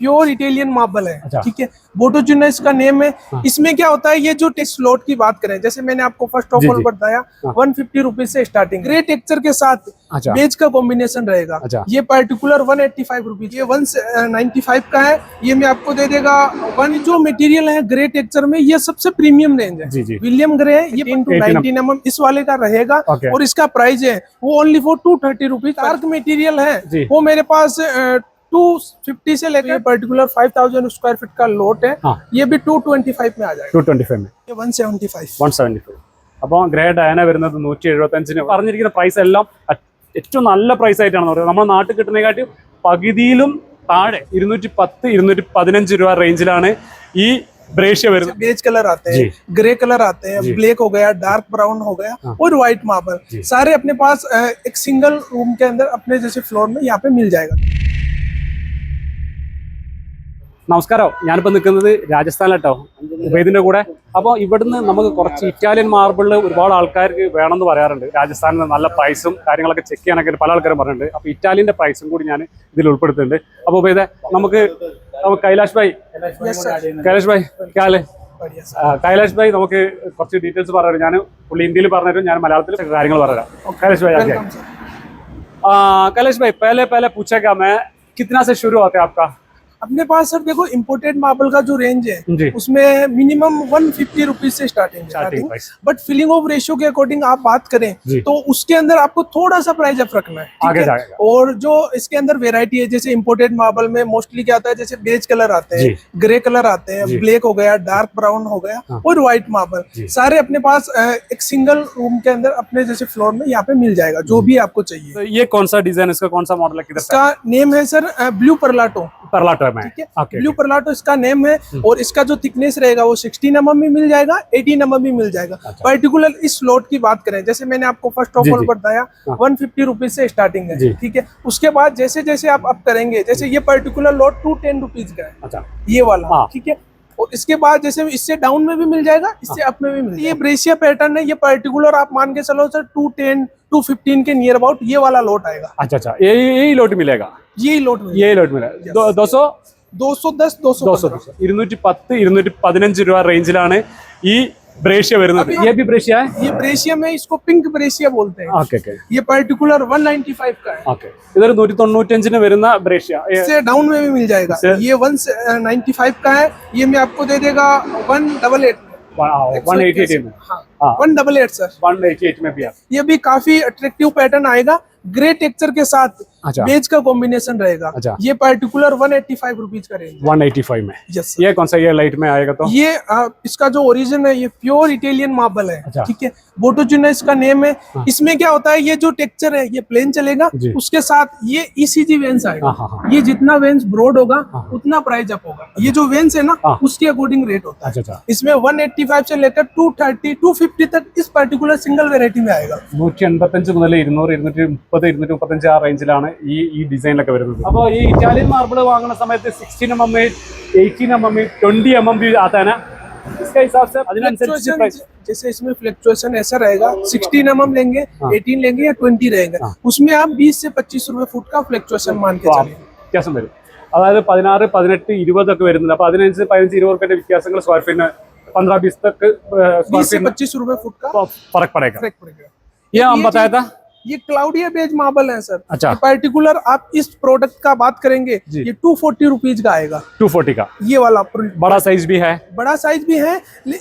Pure Italian marble है। अच्छा। ठीक है, बोटोजुना इसका नेम है। हाँ। इसमें क्या होता है, ये जो टेक्स स्लॉट की बात करें, जैसे मैंने आपको फर्स्ट ऑफ जी, ऑल जी। बताया, हाँ। 150 रुपीज से स्टार्टिंग, ग्रे टेक्सचर के साथ अच्छा। बेज का कॉम्बिनेशन रहेगा। अच्छा। ये पर्टिकुलर 185 रुपीज, ये 195 का है। ये मैं आपको दे देगा वन। जो मटेरियल है ग्रे टेक्सचर में, ये सबसे प्रीमियम रेंज है। जी, जी। विलियम ग्रे है, ये 10 to 18 19 mm इस वाले का रहेगा। Okay। और इसका प्राइस है वो only for 230 rupees. Dark material है जी। वो मेरे पास 250 से लेकर पर्टिकुलर 5000 स्क्वायर फीट का लोट है। हाँ। ये भी 225 में आ जाएगा। 225 में ये 175। 175. അപ്പോൾ ഗ്രേ ഡയന വരുന്നത് 175. പറഞ്ഞിരിക്കുന്ന പ്രൈസ് എല്ലാം ഏറ്റവും നല്ല പ്രൈസ് ആയിട്ടാണ് പറയുന്നത്. നമ്മുടെ നാട്ടിൽ കിട്ടുന്നതിനെക്കാട്ടി പകുതിയിലും താഴെ 210 215 രൂപ റേഞ്ചിലാണ് ഈ ब्रेशिया വരുന്നത്. बेज कलर आते हैं, ग्रे कलर आते हैं, ब्लैक हो गया, डार्क ब्राउन हो गया और व्हाइट मार्बल, सारे अपने पास एक सिंगल रूम के अंदर अपने जैसे फ्लोर में यहाँ पे मिल जाएगा। നമസ്കാരം, ഞാനിപ്പോൾ നിൽക്കുന്നത് രാജസ്ഥാനിലാട്ടോ, ഉബൈദിൻ്റെ കൂടെ. അപ്പോൾ ഇവിടുന്ന് നമുക്ക് കുറച്ച് ഇറ്റാലിയൻ മാർബിളിൽ ഒരുപാട് ആൾക്കാർക്ക് വേണമെന്ന് പറയാറുണ്ട്. രാജസ്ഥാനിൽ നല്ല പ്രൈസും കാര്യങ്ങളൊക്കെ ചെക്ക് ചെയ്യാനൊക്കെ പല ആൾക്കാരും പറഞ്ഞിട്ടുണ്ട്. അപ്പോൾ ഇറ്റാലിയൻ്റെ പ്രൈസും കൂടി ഞാൻ ഇതിൽ ഉൾപ്പെടുത്തുന്നുണ്ട്. അപ്പോൾ ഉബൈദെ, നമുക്ക് കൈലാഷ് ഭായ്, കൈലാഷ് ഭായ് നമുക്ക് കുറച്ച് ഡീറ്റെയിൽസ് പറഞ്ഞു. ഞാൻ പുള്ളി ഹിന്ദിയിൽ പറഞ്ഞുതരും, ഞാൻ മലയാളത്തിൽ കാര്യങ്ങൾ പറയാം. കൈലാഷ് ഭായ് कैलाश भाई, पहले पूछा क्या मैं, कितना से शुरू होता है आपका? अपने पास सर देखो इम्पोर्टेड मार्बल का जो रेंज है उसमें मिनिमम 150 रुपीज से starting, but filling of ratio के अकॉर्डिंग आप बात करें तो उसके अंदर आपको थोड़ा सा प्राइस अप रखना है, आगे जाएगा। और जो इसके अंदर वेरायटी है, जैसे इम्पोर्टेड मार्बल में मोस्टली क्या आता है, जैसे बेज कलर आते हैं, ग्रे कलर आते हैं, ब्लैक हो गया, डार्क ब्राउन हो गया और व्हाइट मार्बल, सारे अपने पास एक सिंगल रूम के अंदर अपने जैसे फ्लोर में यहाँ पे मिल जाएगा जो भी आपको चाहिए। तो ये कौन सा डिजाइन, इसका कौन सा मॉडल है? इसका नेम है सर ब्लू परलाटो। में ब्लू परलाटो इसका नेम है। और इसका जो थिकनेस रहेगा वो 16 mm भी मिल जाएगा, 18 mm भी मिल जाएगा। पर्टिकुलर इस स्लॉट की बात करें, जैसे मैंने आपको फर्स्ट ऑफ ऑल बताया 150 रुपीज से स्टार्टिंग है। ठीक है, उसके बाद जैसे जैसे आप अप करेंगे, जैसे ये पर्टिकुलर लॉट 210 रुपीज का है। अच्छा, ये वाला। ठीक है, और इसके बाद जैसे इससे डाउन में भी मिल जाएगा, इससे अप में भी मिल जाएगा। ये ब्रेशिया पैटर्न है, ये पर्टिकुलर आप मान के चलो सर 210 215 के नियर अबाउट ये वाला लोट आएगा। अच्छा, यही लोट मिलेगा, यही लोट मिलेगा। 210 210 215 രൂപ റേഞ്ചിലാണ് ഈ ബ്രേഷ്യ വരുന്നത്. ये भी ब्रेशिया है? ये ब्रेशिया में इसको पिंक ब्रेशिया बोलते हैं। ओके। ये पर्टिकुलर 195 का है। ओके, इधर 195 വരുന്ന ब्रेशिया, इससे डाउन में भी मिल जाएगा। ये 195 का है, ये मैं आपको दे देगा 188 में। 188 में? हाँ, 188 सर, 188 में भी। ये भी काफी अट्रैक्टिव पैटर्न आएगा, ग्रे टेक्सचर के साथ बेज का कॉम्बिनेशन रहेगा। ये पर्टिकुलर 185 रुपीज का रेंज, 185 में। यस। ये कौन सा, ये लाइट में आएगा तो? ये इसका जो ओरिजिन है, ये प्योर इटालियन मार्बल है। ठीक है, बोटोजुना इसका नेम है। इसमें क्या होता है, ये जो टेक्सचर है ये प्लेन चलेगा, उसके साथ ये ECG वेंस आएगा। ये जितना वेंस ब्रॉड होगा उतना प्राइस अप होगा। ये जो वेंस है ना उसके अकॉर्डिंग रेट होता है। इसमें 185 से लेकर 230 250 तक इस पर्टिकुलर सिंगल वेरायटी में आएगा। 185 മുതൽ 200 230 235 ആ റേഞ്ചിലാണ് ഈ ഡിസൈനിലൊക്കെ വരുന്നത്. അപ്പോൾ ഈ ഇറ്റാലിയൻ മാർബിൾ വാങ്ങുന്ന സമയത്ത് 16 mm 18 mm 20 mm भी आता है ना, इसका हिसाब से अधिकांश प्राइस जैसे इसमें फ्लक्चुएशन ऐसा रहेगा, 16 mm लेंगे, 18 लेंगे या 20 रहेगा, उसमें आप 20 से 25 रुपए फुट का फ्लक्चुएशन मान के चलिए, വ്യത്യാസം വരും. അതായത് 16 18 20 ഒക്കെ വരുന്നുണ്ട്. അപ്പോൾ 15 15 20 रुपए വ്യത്യാസങ്ങൾ സ്ക്വയർ ഫീറ്റിന് 15-20 तक 20 से 25 रुपए फुट का फर्क पड़ेगा। ये हम बताया था, ये क्लाउडिया बेज मार्बल है सर। अच्छा, पर्टिकुलर आप इस प्रोडक्ट का बात करेंगे, ये 240 रुपीज का आएगा। 240 का ये वाला बड़ा साइज भी है,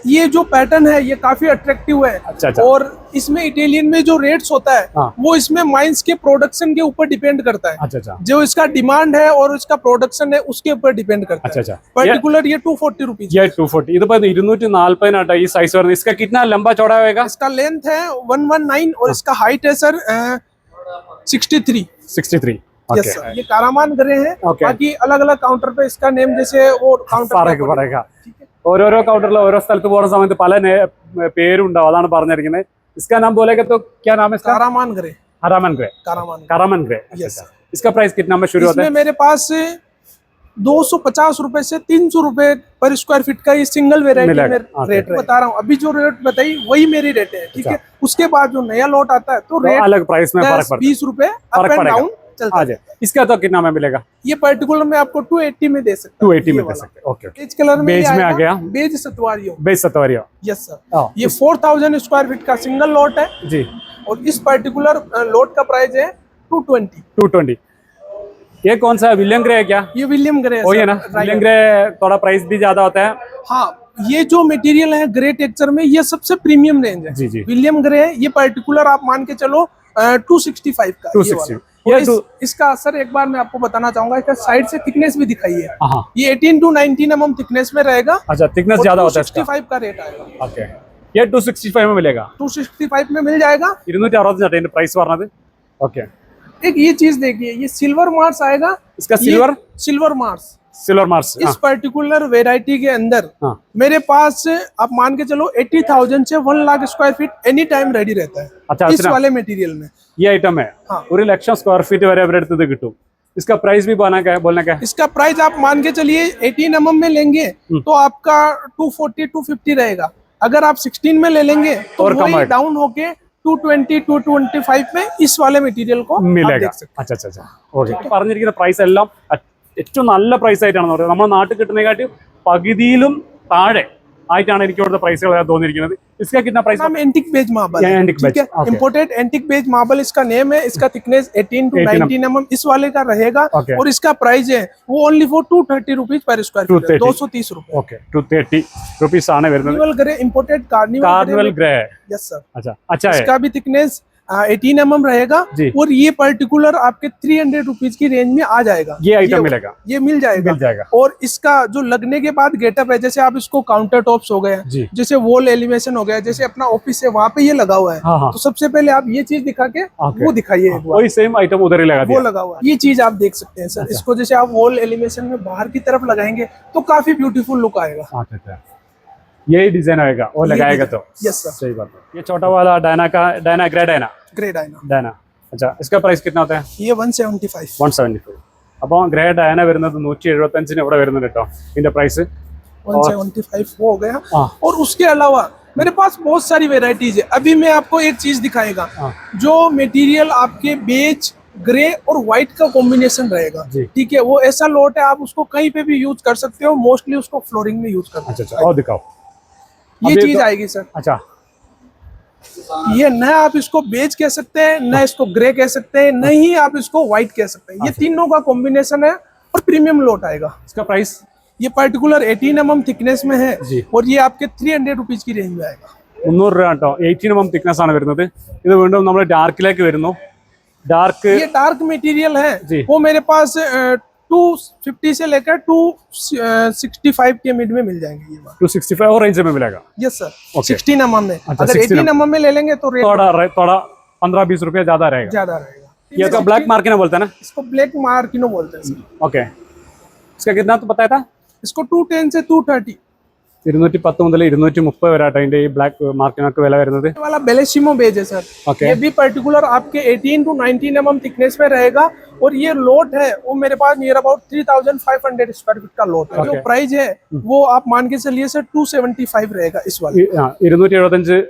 ये जो पैटर्न है ये काफी अट्रैक्टिव है। अच्छा। और इसमें इटालियन में जो रेट्स होता है वो इसमें माइंस के प्रोडक्शन के ऊपर डिपेंड करता है। अच्छा, जो इसका डिमांड है और इसका प्रोडक्शन है उसके ऊपर डिपेंड करता है। अच्छा, पर्टिकुलर ये 240 रुपीज, ये 240 ഇത് 240 ഈ സൈസ് വരുന്നത്. इसका कितना लंबा चौड़ा होगा? इसका लेंथ है 119 और इसका हाइट है सर 63। Okay. yes, ये कारामान ग्रे है। बाकी अलग अलग काउंटर पे इसका नेम जैसे वो काउंटर പറയുക. ഓരോരോ കൗണ്ടറിൽ ഓരോ സ്ഥലത്ത് പോകുന്ന സമയത്ത് പല പേരുണ്ടാവും, അതാണ് പറഞ്ഞിരിക്കുന്നത്. इसका नाम बोलेगा तो क्या नाम है इसका? कारामान ग्रे। कारामान ग्रे। यस। इसका प्राइस कितना में शुरू होता है? मेरे पास 250 रुपए से 300 रुपए पर स्क्वायर फीट का ये सिंगल वेरायटी में रेट बता रहा हूँ। अभी जो रेट बताई वही मेरी रेट है। ठीक है, उसके बाद जो नया लॉट आता है तो रेट अलग प्राइस में 20 रुपए अप एंड डाउन चलता आ जाए। इसका तो कितना में मिलेगा? ये पर्टिकुलर में आपको 280 में दे सकता 280 में दे सकते हैं। Okay okay. बेज कलर में बेज में आ गया। बेज सतवारियो। बेज सतवारियो। Yes sir. हाँ, ये 4000 स्क्वायर फीट का सिंगल लॉट है जी। और इस पर्टिकुलर लॉट का प्राइस है 220। 220। ये कौन सा विलियम ग्रे है क्या? ये विलियम ग्रे वही है ना? विलियम ग्रे थोड़ा प्राइस भी ज्यादा होता है। हाँ, ये जो मटेरियल है ग्रे टेक्सचर में, ये सबसे प्रीमियम रेंज है। जी जी। विलियम ग्रे है, ये पर्टिकुलर आप मान के चलो 265 का। 260। इसका सर एक बार मैं आपको बताना चाहूंगा, इसका साइड से थिकनेस भी दिखाइए। हाँ। ये 18 to 19 mm थिकनेस में रहेगा। अच्छा, थिकनेस ज्यादा होता है इसका। 265 का रेट आएगा। ओके, ये 265 में मिलेगा। 265 में मिल जाएगा। 260 प्राइस പറഞ്ഞത്। ओके। एक ये चीज देखिए, ये सिल्वर मार्स आएगा। इसका सिल्वर मार्स। सिल्वर मार्स इस पर्टिकुलर वेराइटी के अंदर हाँ। मेरे पास आप मान के चलो 80,000 से 1 lakh square feet any time ready रहता है। अच्छा, इस वाले मटेरियल में ये आइटम है। हाँ। 1 लाख स्क्वायर फीट वरे അവരെടുത്തത് കിട്ടും। इसका प्राइस भी बोलना क्या है? इसका प्राइस आप मान के चलिए 18 mm में लेंगे तो आपका 240 250 रहेगा। अगर आप 16 में ले लेंगे तो और कम वही डाउन होके 220 225 में इस वाले मटेरियल को मिलेगा। अच्छा अच्छा अच्छा। ഓക്കെ, പറഞ്ഞിരിക്കുന്ന പ്രൈസ് എല്ലാം ഏറ്റവും നല്ല പ്രൈസ് ആയിട്ടാണ് പറയുന്നത്. നമ്മുടെ നാട്ടിൽ കിട്ടുന്നതിനെക്കാട്ടി പകുതിയിലും താഴെ ആയിട്ടാണ് എനിക്ക് ഇവിടുത്തെ പ്രൈസുകൾ തോന്നിയിരിക്കുന്നത്. इसका कितना प्राइस? नाम एंटिक बेज मार्बल है, ठीक है, इंपोर्टेड एंटिक बेज मार्बल इसका नेम है। इसका थिकनेस 18 to 19 mm इस वाले का रहेगा। और इसका प्राइस है वो only for 230 rupees per square feet, 230 रुपए। ओके, 230 रुपीस ആണ് വരുന്നത്। Carnival grey imported carnival grey. Yes sir. अच्छा अच्छा है। इसका भी थिकनेस 18 mm रहेगा और ये पर्टिकुलर आपके 300 रुपीज की रेंज में आ जाएगा। ये आइटम मिलेगा, ये मिल जाएगा। और इसका जो लगने के बाद गेटअप है, जैसे आप इसको काउंटर टॉप्स हो गए, जैसे वॉल एलिवेशन हो गया, जैसे अपना ऑफिस है वहाँ पे ये लगा हुआ है। हाँ। तो सबसे पहले आप ये चीज दिखा के वो दिखाइए, वही सेम आइटम उधर ही लगा दिया। वो लगा हुआ है। ये चीज आप देख सकते हैं सर। इसको जैसे आप वॉल एलिवेशन में बाहर की तरफ लगाएंगे तो काफी ब्यूटीफुल लुक आएगा। अच्छा, यही डिजाइन आएगा और लगाएगा तो। यस सर, सही बात है। ये छोटा वाला डायना ग्रे डायना। अच्छा, इसका प्राइस कितना होता है? ये 175। 175। അപ്പോൾ ഗ്രേ ഡയന വരുന്നത് 175 ഇവിടെ വരുന്നുണ്ട് കേട്ടോ ഇതിന്റെ പ്രൈസ്। 175 हो गया। और उसके अलावा मेरे पास बहुत सारी वेराइटीज है। अभी मैं आपको एक चीज दिखाएगा, जो मटेरियल आपके बेज ग्रे और व्हाइट का कॉम्बिनेशन रहेगा, ठीक है। वो ऐसा लॉट है, आप उसको कहीं पे भी यूज कर सकते हो। मोस्टली उसको फ्लोरिंग में यूज करते हैं। अच्छा, और दिखाओ। ये चीज आएगी सर। अच्छा, ये न आप इसको बेज कह सकते हैं, न इसको ग्रे कह सकते हैं, न ही आप इसको व्हाइट कह सकते हैं। ये तीनों का कॉम्बिनेशन है और प्रीमियम लॉट आएगा। इसका प्राइस? ये पर्टिकुलर 18 mm थिकनेस में है और ये आपके 300 रुपीज की रेंज में आएगा। 300 രൂപ കേട്ടോ। 18 mm തിക്നെസ് ആണ് വരുന്നത്। ഇത് വീണ്ടും നമ്മൾ ഡാർക്കിലേക്ക് വരുന്നു। ये डार्क मटेरियल है, वो मेरे पास 250 से लेकर 265 के मिड में मिल जाएंगे। ये 265 और रेंज में मिलेगा। Yes sir. 16 mm में। अगर 18 mm में ले लेंगे तो रेट थोड़ा 15-20 रुपया ज्यादा रहेगा। ये तो ब्लैक मार्किनो बोलते हैं ना? इसको ब्लैक मार्किनो बोलते हैं। ओके, इसका कितना तो बताया था? इसको 210 से 230। 210 മുതൽ 230 വരെ ആട്ടോ ഇതിന്റെ ഈ ബ്ലാക്ക് മാർക്കിനൊക്കെ വില വരുന്നത്। वाला बेलेसिमो बेज है सर। ये भी पर्टिकुलर आपके 18 to 19 mm थिकनेस में रहेगा और ये लोट है वो मेरे पास नियर अबाउट 3500 स्क्वायर फीट का लोट है। जो प्राइस है वो आप मान के चलिए सर 275 रहेगा इस वाले। 275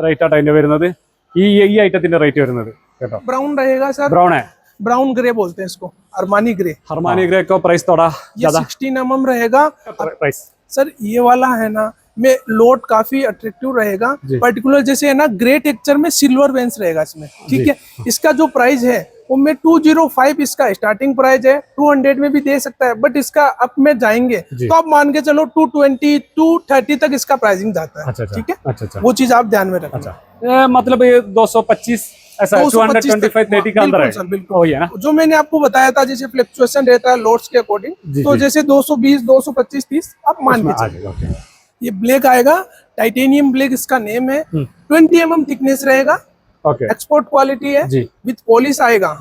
റേറ്റ് ആട്ടോ ഇതിന്റെ വരുന്നത്। ഈ ഐറ്റത്തിന്റെ റേറ്റ് വരുന്നത് കേട്ടോ। ब्राउन रहेगा सर। ब्राउन है, ब्राउन ग्रे बोलते हैं इसको, अरमानी ग्रे का प्राइस थोड़ा ज्यादा। 16 mm रहेगा प्राइस। सर ये वाला है ना, में लोट काफी अट्रैक्टिव रहेगा। पर्टिकुलर जैसे है ना ग्रे टेक्सचर में सिल्वर वेंस रहेगा इसमें, ठीक है। इसका जो प्राइस है वो में 205 इसका स्टार्टिंग प्राइस है। 200 में भी दे सकता है, बट इसका अप में जाएंगे तो आप मान के चलो 220 230 तक इसका प्राइसिंग जाता है, ठीक है। अच्छा, वो चीज आप ध्यान में रखना। मतलब ये 225 ऐसा 225 30 का अंदर है। बिल्कुल है ना, जो मैंने आपको बताया था जैसे फ्लक्चुएशन रहता है लोड्स के अकॉर्डिंग, तो जैसे 220 225 30 आप मान के चलिए। ये ब्लैक आएगा, टाइटेनियम ब्लैक इसका नेम है। 20 mm थिकनेस रहेगा। एक्सपोर्ट क्वालिटी है, विथ पॉलिश आएगा।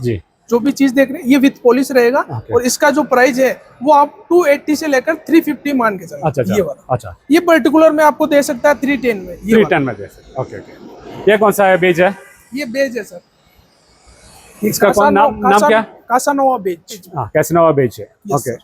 जो भी चीज देख रहे हैं ये विथ पॉलिश रहेगा। और इसका जो प्राइस है वो आप 280 से लेकर 350 मान के चलिए। अच्छा, ये वाला। अच्छा, ये पर्टिकुलर में आपको दे सकता है 310 में। 310 में दे सकते। ओके, ये कौन सा है बेज है? ये बेज है सर। इसका कौन नाम क्या? कासानोवा बेज। कैसानोवा बेज है। ओके,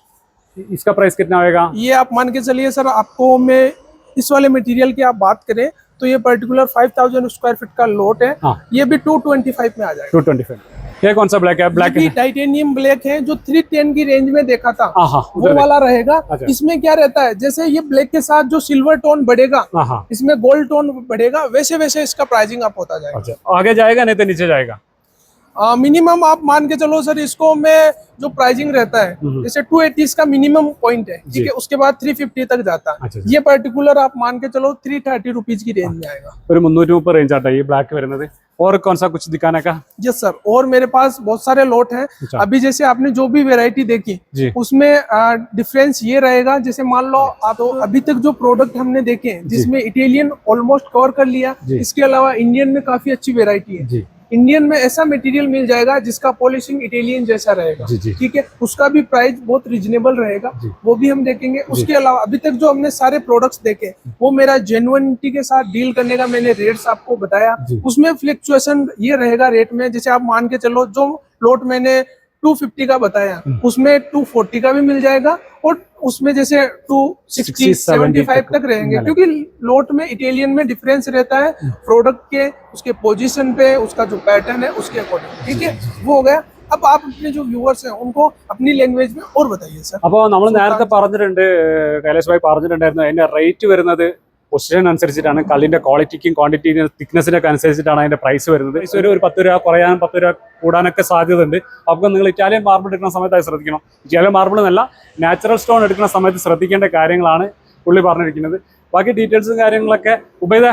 इसका प्राइस कितना होगा? ये आप मान के चलिए सर, आपको मैं इस वाले मटेरियल की आप बात करें तो ये पर्टिकुलर 5000 स्क्वायर फीट का लोट है। ये भी 225 में आ जाएगा। 225। ये कौन सा ब्लैक है? ब्लैक ये टाइटेनियम ब्लैक है जो 310 की रेंज में देखा था, हाँ हाँ वो वाला रहेगा। अच्छा। इसमें क्या रहता है, जैसे ये ब्लैक के साथ जो सिल्वर टोन बढ़ेगा, हाँ हाँ इसमें गोल्ड टोन बढ़ेगा, वैसे वैसे इसका प्राइसिंग अप होता जाएगा। अच्छा, आगे जाएगा नहीं तो नीचे जाएगा? मिनिमम आप मान के चलो सर, इसको में जो प्राइसिंग रहता है जैसे 280 इसका मिनिमम पॉइंट है, ठीक है, उसके बाद 350 तक जाता है। अच्छा, ये पर्टिकुलर आप मान के चलो 330 रुपीज की रेंज में आएगा। ഒരു 330 റേഞ്ച് ആട്ടോ ഈ ബ്ലാക്ക് വരുന്നത്। और कौन सा कुछ दिखाने का? यस सर, और मेरे पास बहुत सारे लॉट हैं। अच्छा। अभी जैसे आपने जो भी वैरायटी देखी जी उसमें डिफरेंस ये रहेगा, जैसे मान लो आप तो अभी तक जो प्रोडक्ट हमने देखे जिसमें इटालियन ऑलमोस्ट कवर कर लिया, जी। इसके अलावा इंडियन में काफी अच्छी वैरायटी है। जी इंडियन में ऐसा मटेरियल मिल जाएगा जिसका पॉलिशिंग इटालियन जैसा रहेगा, जी जी ठीक है, उसका भी प्राइस बहुत रिजनेबल रहेगा, जी। वो भी हम देखेंगे। उसके अलावा अभी तक जो हमने सारे प्रोडक्ट्स देखे वो मेरा जेन्युइनिटी के साथ डील करने का मैंने रेट्स आपको बताया, जी। उसमें फ्लक्चुएशन ये रहेगा रेट में। जैसे आप मान के चलो जो लोट मैंने 250 का बताया उसमें 240 का भी मिल जाएगा, और उसमें जैसे 260 75 तक रहेंगे, क्योंकि लोट में इटालियन में डिफरेंस रहता है प्रोडक्ट के, उसके पोजीशन पे, उसका जो पैटर्न है उसके अकॉर्डिंग, ठीक है, वो हो गया। अब आप अपने जो व्यूअर्स हैं उनको अपनी लैंग्वेज में और बताइए सर। അപ്പോൾ നമ്മൾ നേരത്തെ പറഞ്ഞിട്ടുണ്ട്, കൈലാഷ് ഭായി പറഞ്ഞിട്ടുണ്ടായിരുന്നു അതിന്റെ റേറ്റ് വരുന്നത് പൊസിഷൻ അനുസരിച്ചിട്ടാണ്, കല്ലിന്റെ ക്വാളിറ്റിക്കും ക്വാണ്ടിറ്റിക്കും തിക്നെസ്സിനൊക്കെ അനുസരിച്ചിട്ടാണ് അതിന്റെ പ്രൈസ് വരുന്നത്. ഒരു 10 രൂപ കുറയാൻ 10 രൂപ കൂടാനൊക്കെ സാധ്യതയുണ്ട്. അപ്പോൾ നിങ്ങൾ ഇറ്റാലിയൻ മാർബിൾ എടുക്കുന്ന സമയത്ത് അത് ശ്രദ്ധിക്കണം. ഇറ്റാലിയൻ മാർബിൾ എന്നല്ല, നാച്ചുറൽ സ്റ്റോൺ എടുക്കുന്ന സമയത്ത് ശ്രദ്ധിക്കേണ്ട കാര്യങ്ങളാണ് പുള്ളി പറഞ്ഞിരിക്കുന്നത്. ബാക്കി ഡീറ്റെയിൽസും കാര്യങ്ങളൊക്കെ ഉബൈദ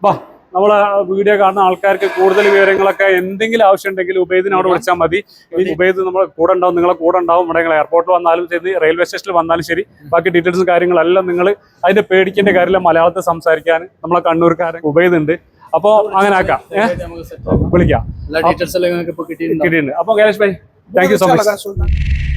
വാ, നമ്മളെ വീഡിയോ കാണുന്ന ആൾക്കാർക്ക് കൂടുതൽ വിവരങ്ങളൊക്കെ എന്തെങ്കിലും ആവശ്യം ഉണ്ടെങ്കിൽ ഉബൈദിനെ അവിടെ വിളിച്ചാൽ മതി. ഉബൈദ് നമ്മളെ കൂടെ ഉണ്ടാവും, നിങ്ങളെ കൂടെ ഉണ്ടാവും. ഇവിടെ നിങ്ങൾ എയർപോർട്ടിൽ വന്നാലും ശരി, റെയിൽവേ സ്റ്റേഷനിൽ വന്നാലും ശരി, ബാക്കി ഡീറ്റെയിൽസും കാര്യങ്ങളെല്ലാം നിങ്ങൾ അതിന്റെ പേടിക്കേണ്ട കാര്യമില്ല. മലയാളത്തിൽ സംസാരിക്കാൻ നമ്മളെ കണ്ണൂർക്കാരൻ ഉബൈദ് ഉണ്ട്. അപ്പോൾ അങ്ങനെ ആക്കാം, വിളിക്കാം, കിട്ടിയിട്ടുണ്ട്. അപ്പോൾ കൈലാഷ് ഭായി താങ്ക് യു സോ മച്ച്.